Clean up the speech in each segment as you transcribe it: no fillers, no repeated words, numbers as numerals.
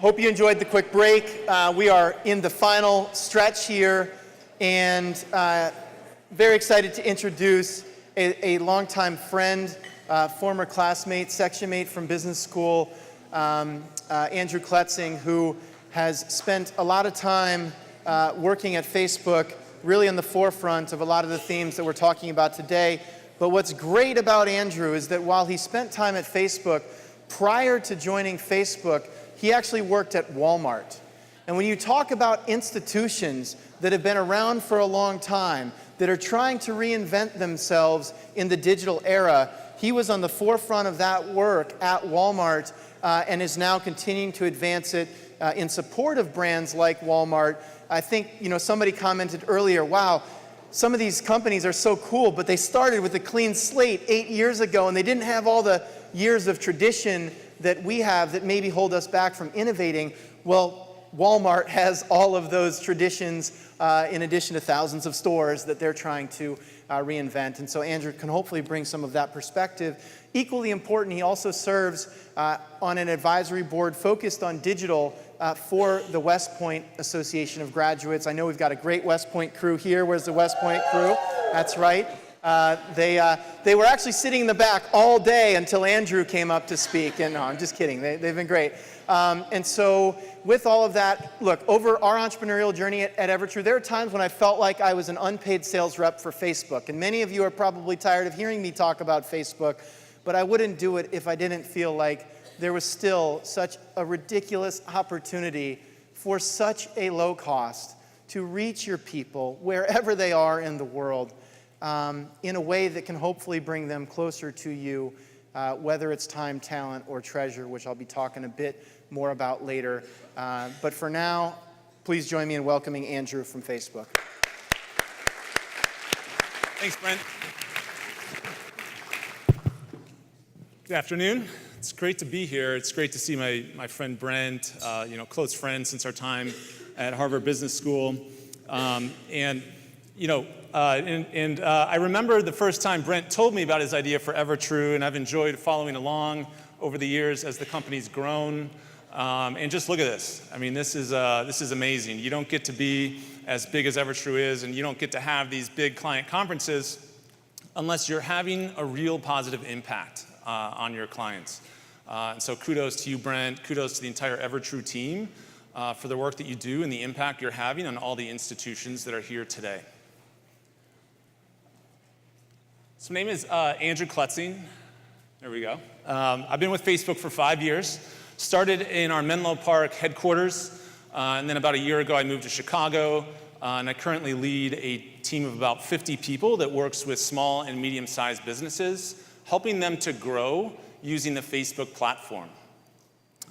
Hope you enjoyed the quick break. We are in the final stretch here, and very excited to introduce a longtime friend, former classmate, section mate from business school, Andrew Kletzing, who has spent a lot of time working at Facebook, really in the forefront of a lot of the themes that we're talking about today. But what's great about Andrew is that while he spent time at Facebook, prior to joining Facebook, he actually worked at Walmart. And when you talk about institutions that have been around for a long time, that are trying to reinvent themselves in the digital era, he was on the forefront of that work at Walmart and is now continuing to advance it in support of brands like Walmart. I think, somebody commented earlier, wow, some of these companies are so cool, but they started with a clean slate 8 years ago, and they didn't have all the years of tradition that we have that maybe hold us back from innovating. Well, Walmart has all of those traditions in addition to thousands of stores that they're trying to reinvent. And so Andrew can hopefully bring some of that perspective. Equally important, he also serves on an advisory board focused on digital for the West Point Association of Graduates. I know we've got a great West Point crew here. Where's the West Point crew? That's right. They were actually sitting in the back all day until Andrew came up to speak. And no, I'm just kidding. They've been great. And so with all of that, look, over our entrepreneurial journey at Evertrue, there are times when I felt like I was an unpaid sales rep for Facebook. And many of you are probably tired of hearing me talk about Facebook, but I wouldn't do it if I didn't feel like there was still such a ridiculous opportunity for such a low cost to reach your people wherever they are in the world in a way that can hopefully bring them closer to you, whether it's time, talent, or treasure, which I'll be talking a bit more about later. But for now, please join me in welcoming Andrew from Facebook. Thanks, Brent. Good afternoon. It's great to be here. It's great to see my friend Brent, close friend since our time at Harvard Business School. I remember the first time Brent told me about his idea for Evertrue, and I've enjoyed following along over the years as the company's grown. And just look at this. I mean, this is amazing. You don't get to be as big as Evertrue is, and you don't get to have these big client conferences unless you're having a real positive impact on your clients. And so kudos to you, Brent. Kudos to the entire Evertrue team for the work that you do and the impact you're having on all the institutions that are here today. So my name is Andrew Kletzing. There we go. I've been with Facebook for 5 years. Started in our Menlo Park headquarters, and then about a year ago I moved to Chicago, and I currently lead a team of about 50 people that works with small and medium-sized businesses, helping them to grow using the Facebook platform.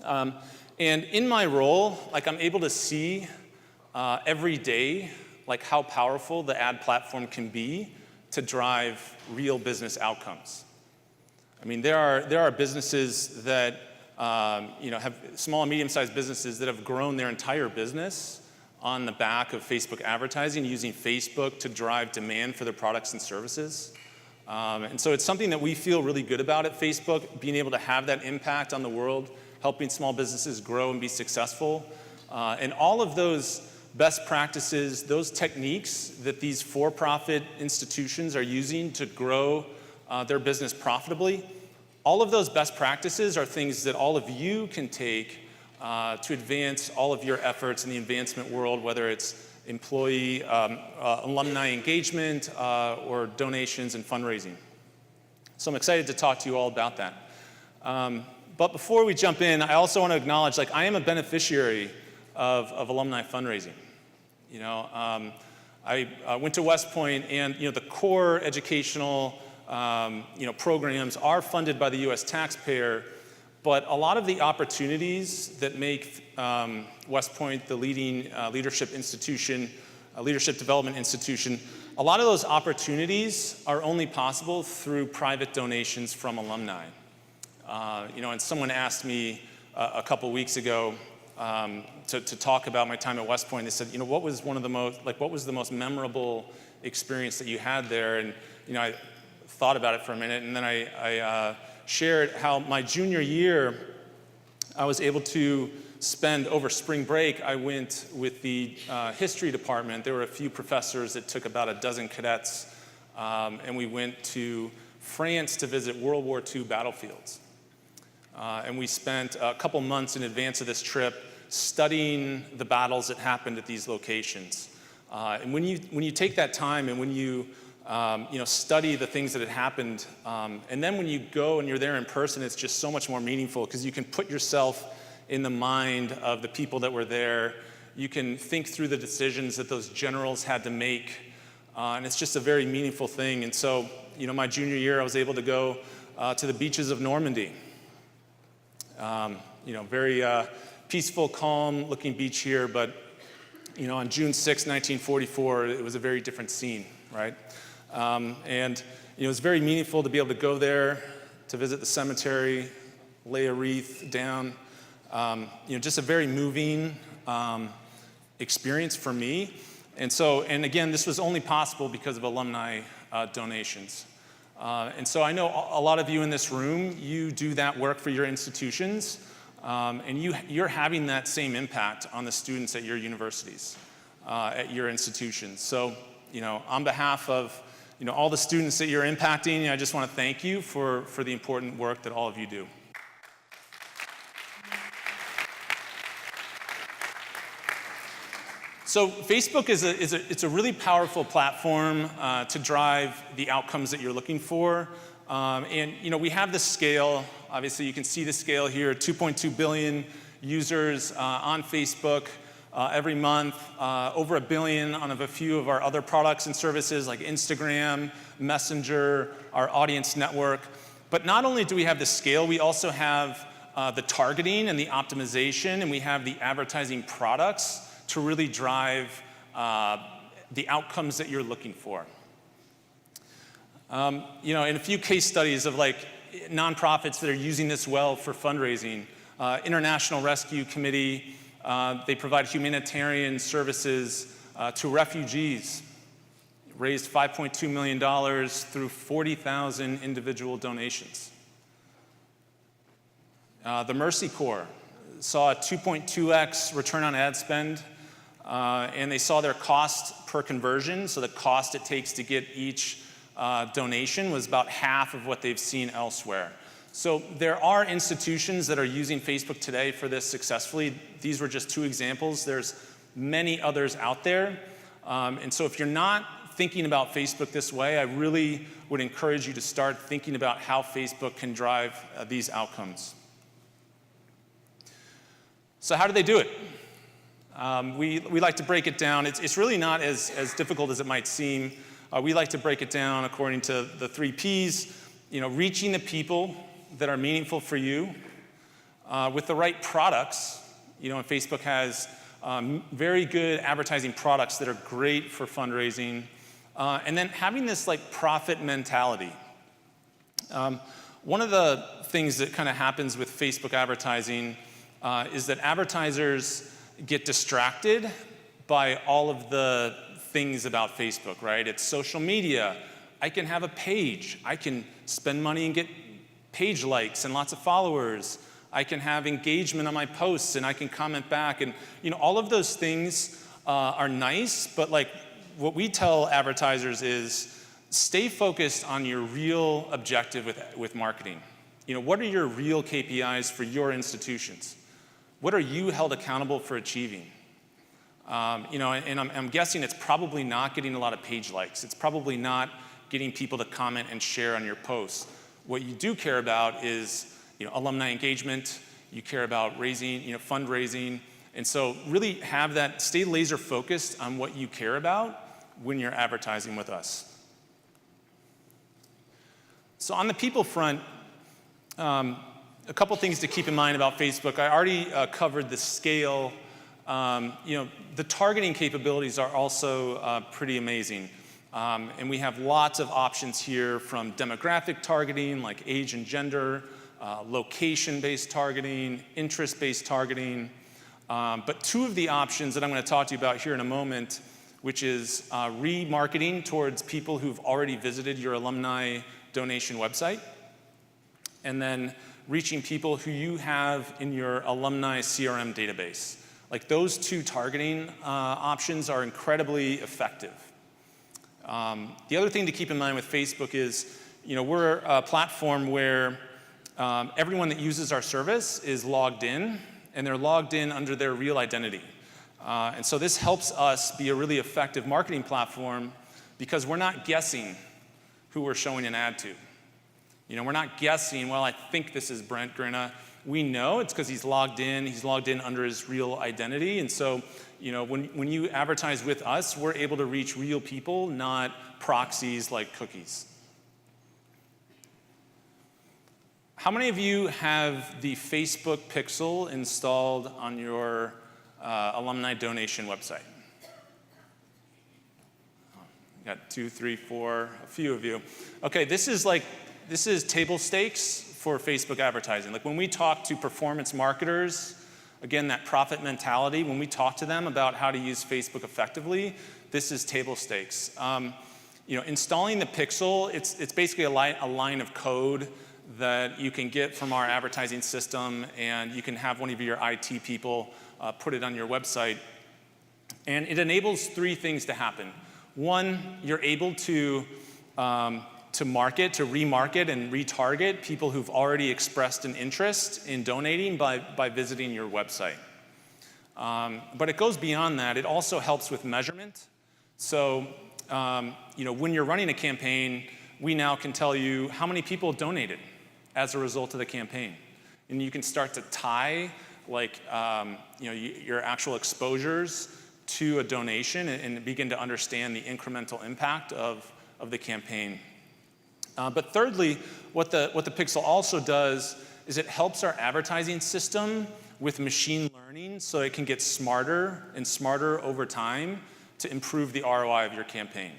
And in my role, I'm able to see every day how powerful the ad platform can be to drive real business outcomes. I mean, there are businesses that have small and medium-sized businesses that have grown their entire business on the back of Facebook advertising, using Facebook to drive demand for their products and services. And so it's something that we feel really good about at Facebook, being able to have that impact on the world, helping small businesses grow and be successful. And all of those best practices, those techniques that these for-profit institutions are using to grow their business profitably, all of those best practices are things that all of you can take to advance all of your efforts in the advancement world, whether it's employee, alumni engagement, or donations and fundraising. So I'm excited to talk to you all about that. But before we jump in, I also want to acknowledge, I am a beneficiary of alumni fundraising. I went to West Point, and the core educational programs are funded by the U.S. taxpayer, but a lot of the opportunities that make West Point the leading leadership development institution, a lot of those opportunities are only possible through private donations from alumni. And someone asked me a couple weeks ago to talk about my time at West Point. They said, what was the most memorable experience that you had there? And I thought about it for a minute, and then I shared how my junior year I was able to spend over spring break. I went with the history department. There were a few professors that took about a dozen cadets, and we went to France to visit World War II battlefields. And we spent a couple months in advance of this trip studying the battles that happened at these locations. And when you take that time and when you study the things that had happened, and then when you go and you're there in person, it's just so much more meaningful because you can put yourself in the mind of the people that were there. You can think through the decisions that those generals had to make, and it's just a very meaningful thing. And so, my junior year, I was able to go to the beaches of Normandy. Very peaceful, calm-looking beach here, but on June 6, 1944, it was a very different scene, right? And it was very meaningful to be able to go there, to visit the cemetery, lay a wreath down. Just a very moving experience for me. And again, this was only possible because of alumni donations. And so I know a lot of you in this room, you do that work for your institutions, and you're having that same impact on the students at your universities, at your institutions. So, on behalf of all the students that you're impacting, I just want to thank you for the important work that all of you do. So Facebook it's a really powerful platform to drive the outcomes that you're looking for. And we have the scale. Obviously, you can see the scale here, 2.2 billion users on Facebook every month, over 1 billion on a few of our other products and services like Instagram, Messenger, our audience network. But not only do we have the scale, we also have the targeting and the optimization, and we have the advertising products to really drive the outcomes that you're looking for. In a few case studies of nonprofits that are using this well for fundraising, International Rescue Committee, they provide humanitarian services to refugees, raised $5.2 million through 40,000 individual donations. The Mercy Corps saw a 2.2x return on ad spend, and they saw their cost per conversion, so the cost it takes to get each donation was about half of what they've seen elsewhere. So there are institutions that are using Facebook today for this successfully. These were just 2 examples. There's many others out there. And so if you're not thinking about Facebook this way, I really would encourage you to start thinking about how Facebook can drive these outcomes. So how do they do it? We like to break it down. It's really not as difficult as it might seem. We like to break it down according to the 3 Ps, reaching the people that are meaningful for you with the right products. And Facebook has very good advertising products that are great for fundraising. And then having this profit mentality. One of the things that kind of happens with Facebook advertising is that advertisers get distracted by all of the things about Facebook, right? It's social media. I can have a page. I can spend money and get page likes and lots of followers. I can have engagement on my posts and I can comment back. And all of those things are nice, but what we tell advertisers is stay focused on your real objective with marketing. What are your real KPIs for your institutions? What are you held accountable for achieving? And I'm guessing it's probably not getting a lot of page likes. It's probably not getting people to comment and share on your posts. What you do care about is alumni engagement. You care about raising, fundraising. And so really have that, stay laser focused on what you care about when you're advertising with us. So on the people front, a couple things to keep in mind about Facebook. I already covered the scale. The targeting capabilities are also pretty amazing. And we have lots of options here, from demographic targeting, like age and gender, location-based targeting, interest-based targeting. But 2 of the options that I'm going to talk to you about here in a moment, which is remarketing towards people who've already visited your alumni donation website, and then reaching people who you have in your alumni CRM database. Like those two targeting options are incredibly effective. The other thing to keep in mind with Facebook is, we're a platform where everyone that uses our service is logged in, and they're logged in under their real identity. And so this helps us be a really effective marketing platform because we're not guessing who we're showing an ad to. We're not guessing, well, I think this is Brent Grina. We know it's because he's logged in under his real identity. And so, when you advertise with us, we're able to reach real people, not proxies like cookies. How many of you have the Facebook Pixel installed on your alumni donation website? Got 2, 3, 4, a few of you. Okay, this is table stakes for Facebook advertising. Like when we talk to performance marketers, again, that profit mentality, when we talk to them about how to use Facebook effectively, this is table stakes. Installing the Pixel, it's basically a line of code that you can get from our advertising system, and you can have one of your IT people put it on your website. And it enables 3 things to happen. One, you're able to market, to remarket and retarget people who've already expressed an interest in donating by visiting your website. But it goes beyond that. It also helps with measurement. So, when you're running a campaign, we now can tell you how many people donated as a result of the campaign. And you can start to tie your actual exposures to a donation and begin to understand the incremental impact of the campaign. But thirdly, what the Pixel also does is it helps our advertising system with machine learning so it can get smarter and smarter over time to improve the ROI of your campaign.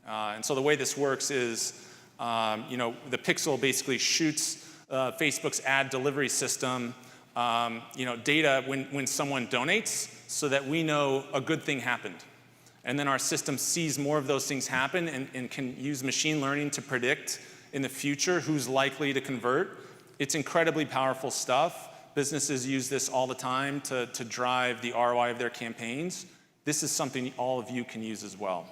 And so the way this works is, the Pixel basically shoots Facebook's ad delivery system data when someone donates so that we know a good thing happened. And then our system sees more of those things happen and can use machine learning to predict in the future who's likely to convert. It's incredibly powerful stuff. Businesses use this all the time to drive the ROI of their campaigns. This is something all of you can use as well.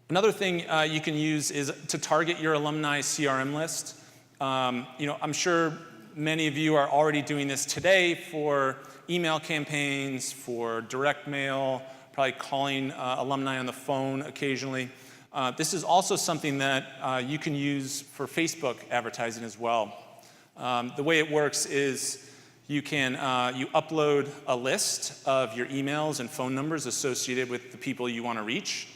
Another thing you can use is to target your alumni CRM list. I'm sure many of you are already doing this today for email campaigns, for direct mail, probably calling alumni on the phone occasionally. This is also something that you can use for Facebook advertising as well. The way it works is you upload a list of your emails and phone numbers associated with the people you want to reach.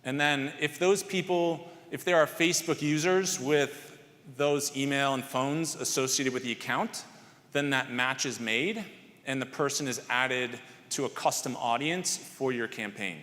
And then if there are Facebook users with those email and phones associated with the account, then that match is made and the person is added to a custom audience for your campaign.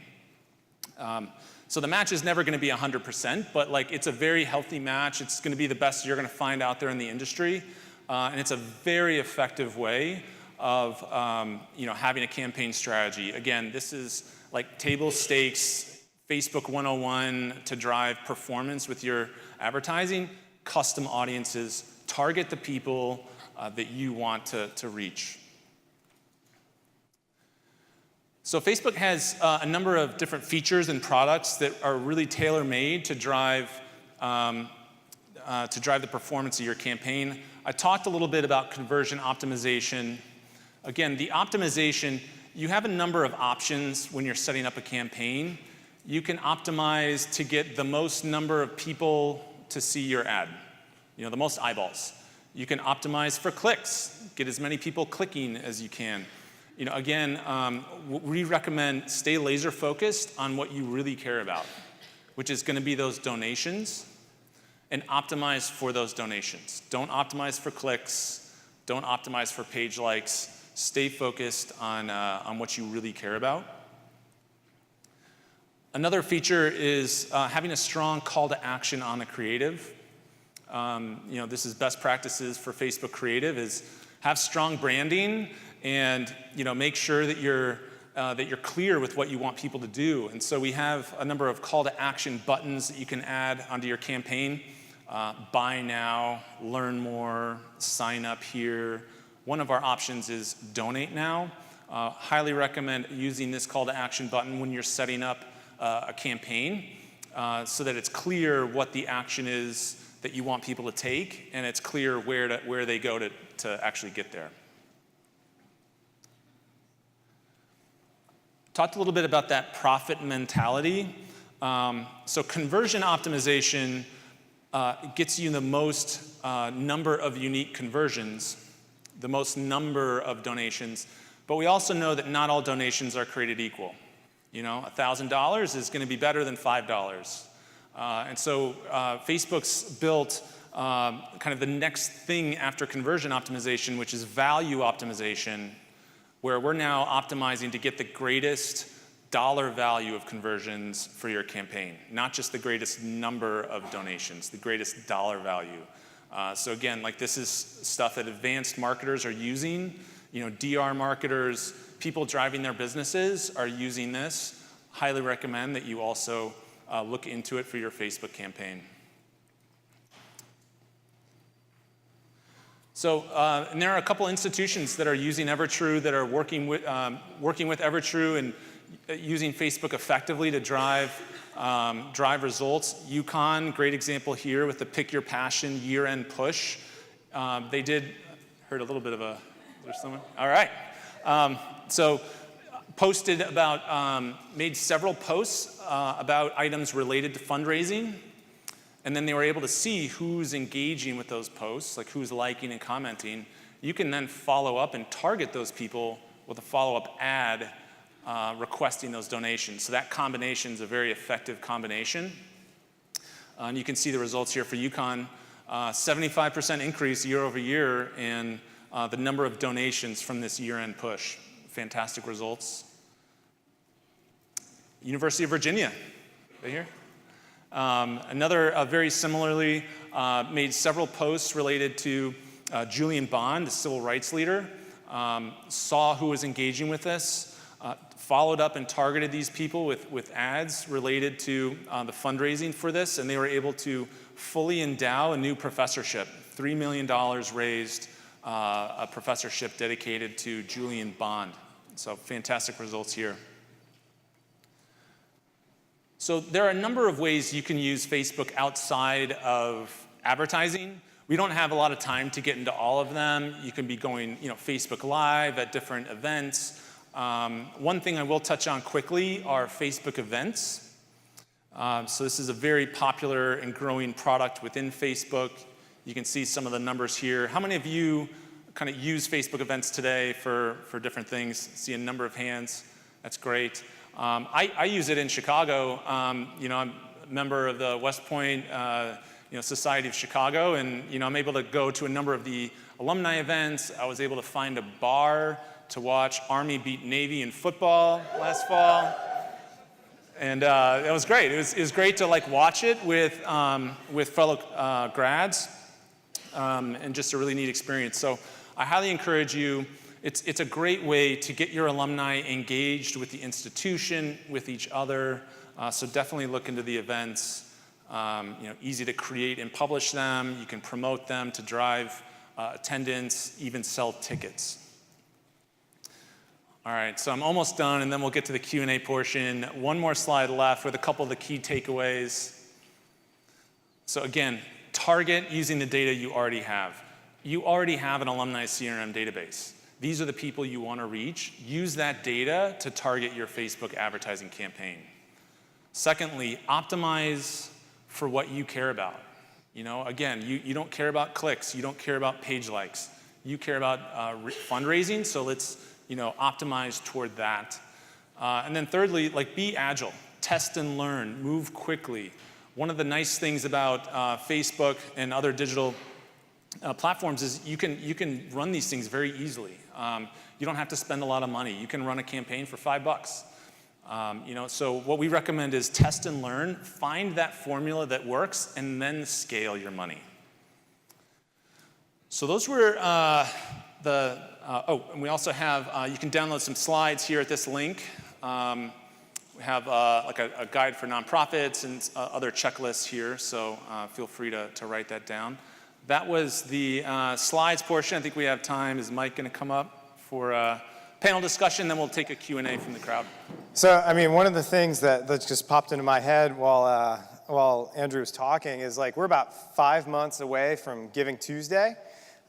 So the match is never going to be 100%, but it's a very healthy match. It's going to be the best you're going to find out there in the industry. And it's a very effective way of having a campaign strategy. Again, this is like table stakes, Facebook 101 to drive performance with your advertising. Custom audiences, target the people that you want to reach. So Facebook has a number of different features and products that are really tailor-made to drive the performance of your campaign. I talked a little bit about conversion optimization. Again, the optimization, you have a number of options when you're setting up a campaign. You can optimize to get the most number of people to see your ad, the most eyeballs. You can optimize for clicks, get as many people clicking as you can. Again, we recommend stay laser focused on what you really care about, which is going to be those donations, and optimize for those donations. Don't optimize for clicks, don't optimize for page likes. Stay focused on what you really care about. Another feature is having a strong call to action on the creative. This is best practices for Facebook creative is have strong branding and make sure that you're clear with what you want people to do. And so we have a number of call to action buttons that you can add onto your campaign. buy now, learn more, sign up here. One of our options is donate now. Highly recommend using this call to action button when you're setting up a campaign so that it's clear what the action is that you want people to take, and it's clear where they go to actually get there. Talked a little bit about that profit mentality. So conversion optimization gets you the most number of unique conversions, the most number of donations, but we also know that not all donations are created equal. You know, $1,000 is going to be better than $5. And so Facebook's built kind of the next thing after conversion optimization, which is value optimization, where we're now optimizing to get the greatest dollar value of conversions for your campaign, not just the greatest number of donations, the greatest dollar value. So again, like this is stuff that advanced marketers are using. You know, DR marketers, people driving their businesses are using this. Highly recommend that you also look into it for your Facebook campaign. So, and there are a couple institutions that are using Evertrue, that are working with Evertrue and using Facebook effectively to drive results. UConn, great example here with the Pick Your Passion year-end push. They heard a little bit of a, there's someone? All right. So posted about, made several posts about items related to fundraising. And then they were able to see who's engaging with those posts, like who's liking and commenting. You can then follow up and target those people with a follow-up ad requesting those donations. So that combination is a very effective combination. And you can see the results here for UConn. 75% increase year over year in the number of donations from this year-end push. Fantastic results. University of Virginia, right here. Another very similarly made several posts related to Julian, the civil rights leader, saw who was engaging with this, followed up and targeted these people with ads related to the fundraising for this, and they were able to fully endow a new professorship. $3 million raised, a professorship dedicated to Julian Bond. So fantastic results here. So there are a number of ways you can use Facebook outside of advertising. We don't have a lot of time to get into all of them. You can be going, Facebook Live at different events. One thing I will touch on quickly are Facebook events. So this is a very popular and growing product within Facebook. You can see some of the numbers here. How many of you kind of use Facebook events today for different things? See a number of hands. That's great. I use it in Chicago. I'm a member of the West Point Society of Chicago, and I'm able to go to a number of the alumni events. I was able to find a bar to watch Army beat Navy in football last fall, and it was great. It was great to watch it with fellow grads, and just a really neat experience. So I highly encourage you. It's a great way to get your alumni engaged with the institution, with each other. So definitely look into the events. Easy to create and publish them. You can promote them to drive attendance, even sell tickets. All right, so I'm almost done, and then we'll get to the Q&A portion. One more slide left with a couple of the key takeaways. So again, target using the data you already have. You already have an alumni CRM database. These are the people you want to reach. Use that data to target your Facebook advertising campaign. Secondly, optimize for what you care about. Again, you don't care about clicks. You don't care about page likes. You care about fundraising, so let's optimize toward that. And then thirdly, be agile. Test and learn. Move quickly. One of the nice things about Facebook and other digital platforms is you can run these things very easily. You don't have to spend a lot of money. You can run a campaign for $5. So what we recommend is test and learn, find that formula that works, and then scale your money. So those were and we also have, you can download some slides here at this link. We have like a guide for nonprofits and other checklists here, so feel free to write that down. That was the slides portion. I think we have time. Is Mike going to come up for a panel discussion? Then we'll take a Q&A from the crowd. So, I mean, one of the things that just popped into my head while Andrew was talking is like we're about 5 months away from Giving Tuesday,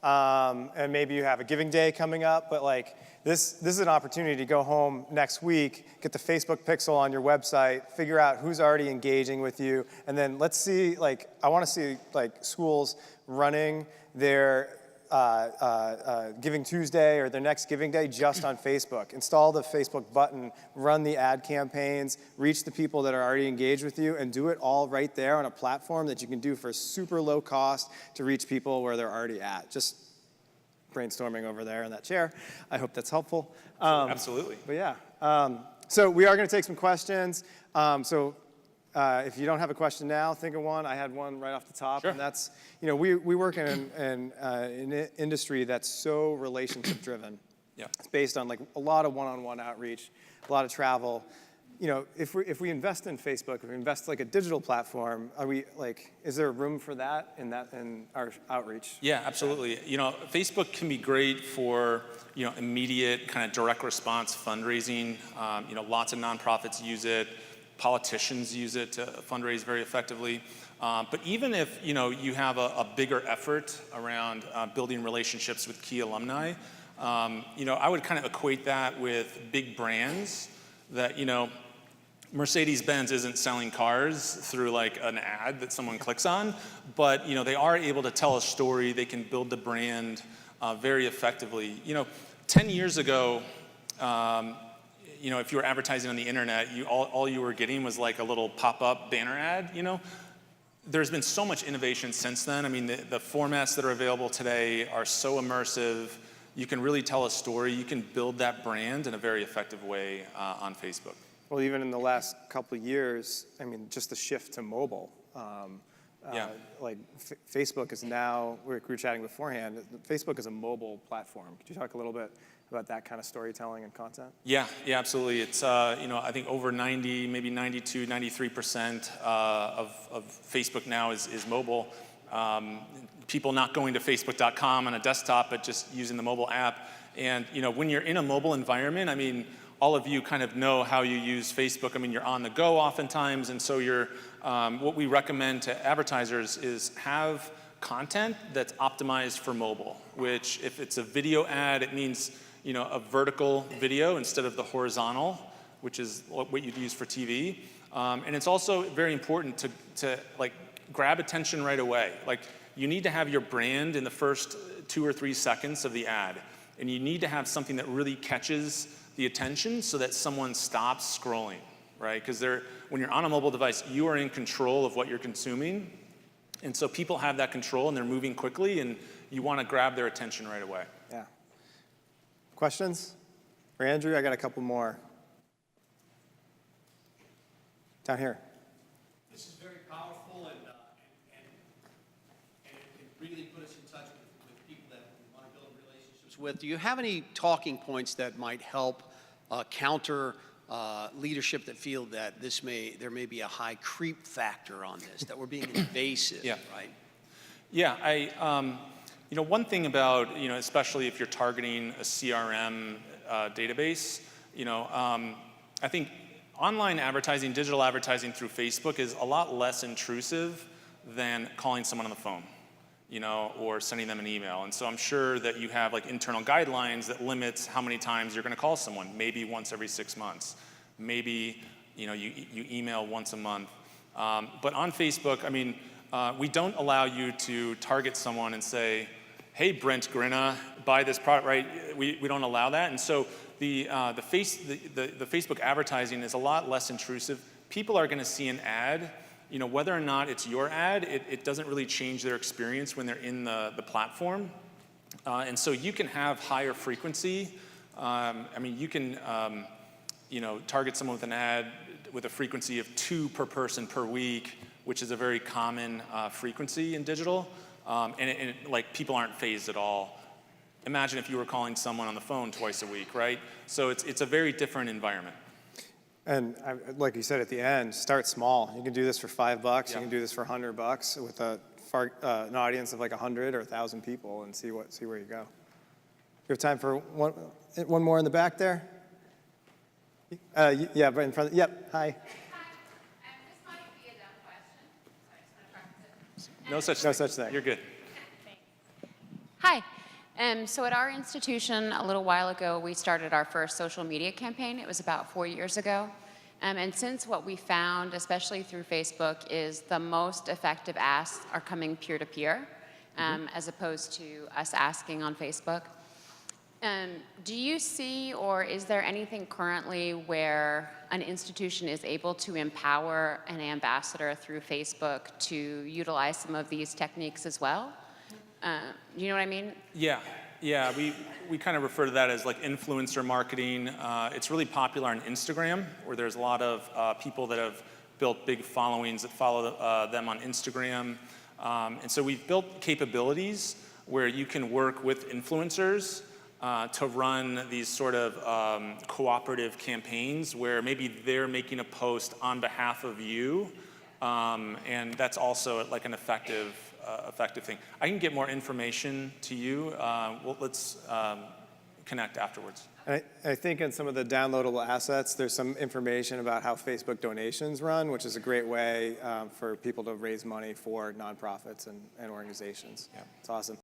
and maybe you have a Giving Day coming up, but like this is an opportunity to go home next week, get the Facebook pixel on your website, figure out who's already engaging with you, and then let's see, like, I want to see like schools running their Giving Tuesday or their next Giving Day just on Facebook. Install the Facebook button, run the ad campaigns, reach the people that are already engaged with you, and do it all right there on a platform that you can do for super low cost to reach people where they're already at. Just brainstorming over there in that chair. I hope that's helpful. Absolutely. But yeah, so we are going to take some questions. If you don't have a question now, think of one. I had one right off the top, Sure. and that's, you know, we work in an industry that's so relationship driven. Yeah. It's based on like a lot of one-on-one outreach, a lot of travel. You know, if we invest in Facebook, if we invest like a digital platform, is there room for that in our outreach? Yeah, absolutely. You know, Facebook can be great for, you know, immediate kind of direct response fundraising. You know, lots of nonprofits use it. Politicians use it to fundraise very effectively. But even if, you know, you have a bigger effort around building relationships with key alumni, you know, I would kind of equate that with big brands that, you know, Mercedes-Benz isn't selling cars through like an ad that someone clicks on, but, you know, they are able to tell a story. They can build the brand very effectively. You know, 10 years ago, you know, if you were advertising on the internet, all you were getting was like a little pop-up banner ad, you know. There's been so much innovation since then. I mean, the formats that are available today are so immersive. You can really tell a story. You can build that brand in a very effective way on Facebook. Well, even in the last couple of years, I mean, just the shift to mobile. Yeah. Like Facebook is now, we were chatting beforehand, Facebook is a mobile platform. Could you talk a little bit about that kind of storytelling and content? Yeah, absolutely. It's, you know, I think over 90, maybe 92, 93% of Facebook now is mobile. People not going to facebook.com on a desktop, but just using the mobile app. And, you know, when you're in a mobile environment, I mean, all of you kind of know how you use Facebook. I mean, you're on the go oftentimes, and so you're, what we recommend to advertisers is have content that's optimized for mobile, which if it's a video ad, it means, you know, a vertical video instead of the horizontal, which is what you'd use for TV. And it's also very important to like grab attention right away. Like you need to have your brand in the first 2 or 3 seconds of the ad. And you need to have something that really catches the attention so that someone stops scrolling, right? Because when you're on a mobile device, you are in control of what you're consuming. And so people have that control and they're moving quickly and you want to grab their attention right away. Yeah. Questions? For Andrew, I got a couple more. Down here. This is very powerful and it really put us in touch with people that we want to build relationships with. Do you have any talking points that might help counter leadership that feel that there may be a high creep factor on this, that we're being invasive, Yeah. right? Yeah, you know, one thing about, you know, especially if you're targeting a CRM database, you know, I think online advertising, digital advertising through Facebook is a lot less intrusive than calling someone on the phone, you know, or sending them an email. And so I'm sure that you have like internal guidelines that limits how many times you're going to call someone, maybe once every 6 months. Maybe, you know, you email once a month. But on Facebook, I mean, we don't allow you to target someone and say, hey, Brent Grinna, buy this product, right? We don't allow that. And so the Facebook advertising is a lot less intrusive. People are going to see an ad. You know, whether or not it's your ad, it doesn't really change their experience when they're in the platform. And so you can have higher frequency. I mean, you can, you know, target someone with an ad with a frequency of 2 per person per week, which is a very common frequency in digital. And like people aren't phased at all. Imagine if you were calling someone on the phone twice a week, right? So it's a very different environment. And like you said at the end, start small. You can do this for $5. Yeah. You can do this for $100 with an audience of like 100 or 1,000 people, and see where you go. You have time for one more in the back there? Yeah, right in front. Yep. Hi. This might be a dumb question. So I just want to No such No thing. such thing. You're good. Hi. So at our institution, a little while ago, we started our first social media campaign. It was about 4 years ago. And since what we found, especially through Facebook, is the most effective asks are coming peer-to-peer, as opposed to us asking on Facebook. Do you see, or is there anything currently where an institution is able to empower an ambassador through Facebook to utilize some of these techniques as well? You know what I mean? Yeah, we kind of refer to that as like influencer marketing. It's really popular on Instagram, where there's a lot of people that have built big followings that follow them on Instagram. And so we've built capabilities where you can work with influencers to run these sort of cooperative campaigns where maybe they're making a post on behalf of you, and that's also like an effective thing. I can get more information to you. Let's connect afterwards. I think in some of the downloadable assets, there's some information about how Facebook donations run, which is a great way for people to raise money for nonprofits and organizations. Yeah, it's awesome.